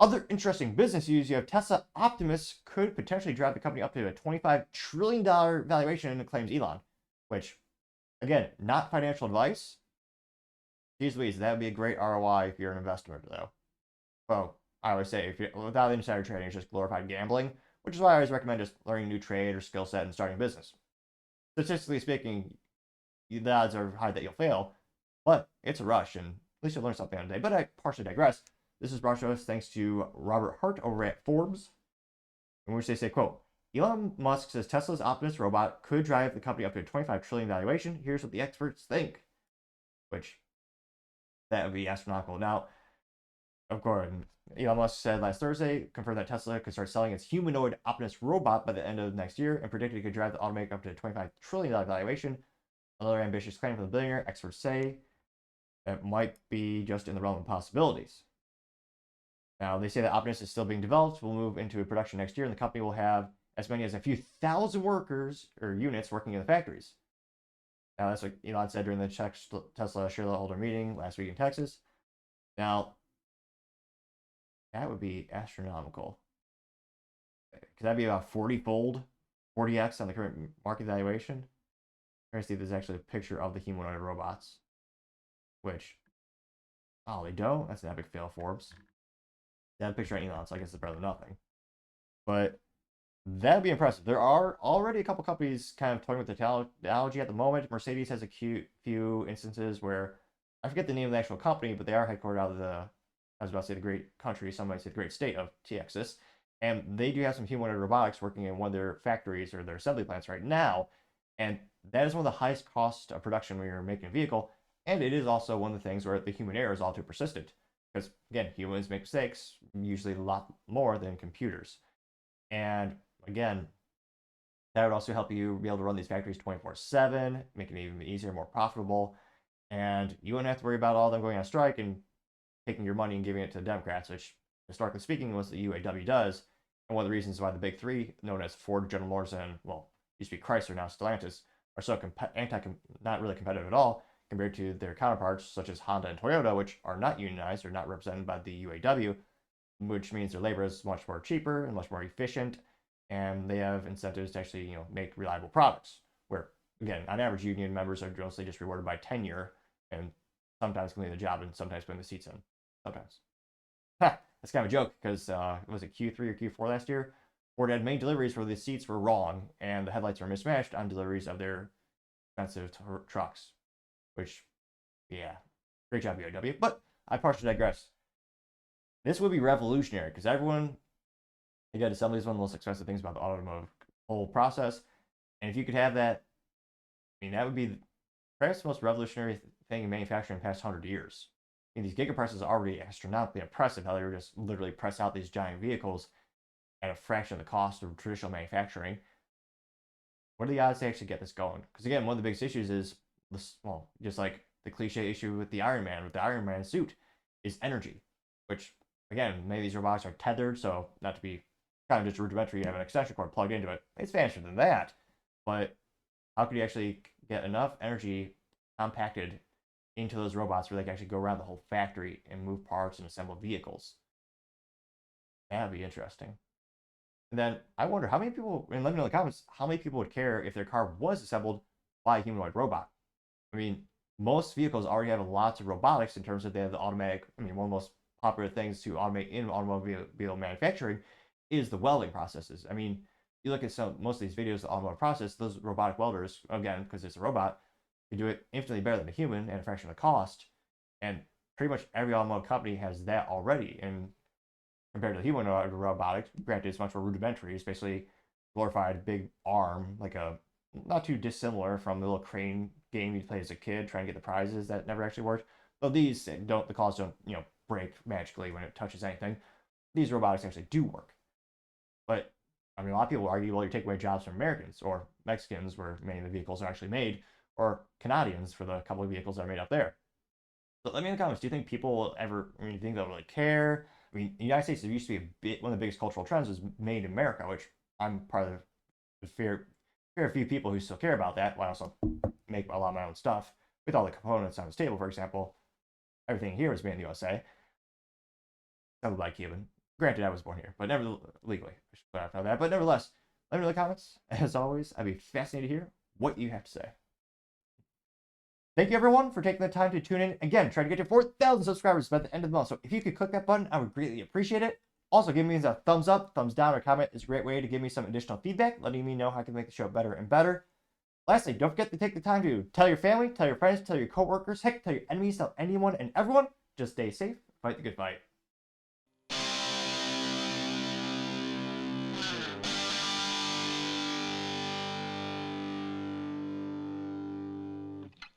Other interesting business news, you have Tesla Optimus could potentially drive the company up to a $25 trillion valuation, claims Elon, which, again, not financial advice. Jeez Louise, that would be a great ROI if you're an investor, though. Well, I always say, if you're, without insider trading, it's just glorified gambling, which is why I always recommend just learning a new trade or skill set and starting a business. Statistically speaking, the odds are high that you'll fail, but it's a rush, and at least you'll learn something on the day. But I partially digress. This is brought to us thanks to Robert Hart over at Forbes, in which they say, quote, Elon Musk says Tesla's Optimus robot could drive the company up to a $25 trillion valuation. Here's what the experts think. Which, that would be astronomical. Now, of course, Elon Musk said last Thursday, confirmed that Tesla could start selling its humanoid Optimus robot by the end of next year, and predicted it could drive the automaker up to a $25 trillion valuation. Another ambitious claim from the billionaire. Experts say it might be just in the realm of possibilities. Now, they say that Optimus is still being developed, will move into production next year, and the company will have as many as a few thousand workers or units working in the factories. Now, that's what Elon said during the Tesla shareholder meeting last week in Texas. Now, that would be astronomical. Could that be about 40-fold, 40x on the current market valuation? I'm trying to see if there's actually a picture of the humanoid robots. Which, oh, they don't? That's an epic fail, Forbes. They have a picture of Elon, so I guess it's better than nothing. But that'd be impressive. There are already a couple companies kind of toying with the technology at the moment. Mercedes has a few instances where, I forget the name of the actual company, but they are headquartered out of the, I was about to say the great country, some might say the great state of Texas. And they do have some humanoid robotics working in one of their factories or their assembly plants right now. And that is one of the highest costs of production when you're making a vehicle. And it is also one of the things where the human error is all too persistent. Because, again, humans make mistakes, usually a lot more than computers. And, again, that would also help you be able to run these factories 24/7, make it even easier, more profitable. And you wouldn't have to worry about all of them going on strike and taking your money and giving it to the Democrats, which, historically speaking, was the UAW does. And one of the reasons why the big three, known as Ford, General Motors, and, well, used to be Chrysler, now Stellantis, are so not really competitive at all, compared to their counterparts such as Honda and Toyota, which are not unionized or not represented by the UAW, which means their labor is much more cheaper and much more efficient, and they have incentives to actually, make reliable products. Where, again, on average, union members are mostly just rewarded by tenure and sometimes completing the job and sometimes putting the seats in. Sometimes. That's kind of a joke because was it Q3 or Q4 last year? Ford had many deliveries where the seats were wrong and the headlights were mismatched on deliveries of their expensive trucks. Which, yeah, great job, UAW. But I partially digress. This would be revolutionary because everyone, again, assembly is one of the most expensive things about the automotive whole process. And if you could have that, I mean, that would be perhaps the most revolutionary thing in manufacturing in the past 100 years. I mean, these gigapresses are already astronomically impressive, how they were just literally press out these giant vehicles at a fraction of the cost of traditional manufacturing. What are the odds they actually get this going? Because, again, one of the biggest issues is, well, just like the cliche issue with the Iron Man suit, is energy, which, again, many of these robots are tethered, so not to be kind of just rudimentary, you have an extension cord plugged into it. It's faster than that, but how could you actually get enough energy compacted into those robots where they can actually go around the whole factory and move parts and assemble vehicles? That'd be interesting. And then I wonder how many people, and let me know in the comments, how many people would care if their car was assembled by a humanoid robot? I mean, most vehicles already have lots of robotics in terms of they have the automatic. I mean, one of the most popular things to automate in automobile manufacturing is the welding processes. I mean, you look at most of these videos of the automotive process, those robotic welders, again, because it's a robot, can do it infinitely better than a human at a fraction of the cost. And pretty much every automotive company has that already. And compared to the human robotics, granted, it's much more rudimentary. It's basically glorified big arm, like a not too dissimilar from the little crane game you played as a kid, trying to get the prizes that never actually worked. Though these don't, the claws don't, break magically when it touches anything. These robotics actually do work. But I mean, a lot of people argue, well, you're taking away jobs from Americans or Mexicans, where many of the vehicles are actually made, or Canadians for the couple of vehicles that are made up there. But let me know in the comments, do you think people will ever, do you think they'll really care? I mean, the United States, there used to be one of the biggest cultural trends was made in America, which I'm part of the fair few people who still care about that, while I also make a lot of my own stuff with all the components on this table. For example, everything here is made in the USA, assembled by Cuban. Granted, I was born here, but never legally. I should clarify that. But nevertheless, let me know in the comments. As always, I'd be fascinated to hear what you have to say. Thank you, everyone, for taking the time to tune in. Again, trying to get to 4,000 subscribers by the end of the month. So if you could click that button, I would greatly appreciate it. Also, give me a thumbs up, thumbs down, or comment is a great way to give me some additional feedback, letting me know how I can make the show better and better. Lastly, don't forget to take the time to tell your family, tell your friends, tell your coworkers, heck, tell your enemies, tell anyone and everyone. Just stay safe, fight the good fight.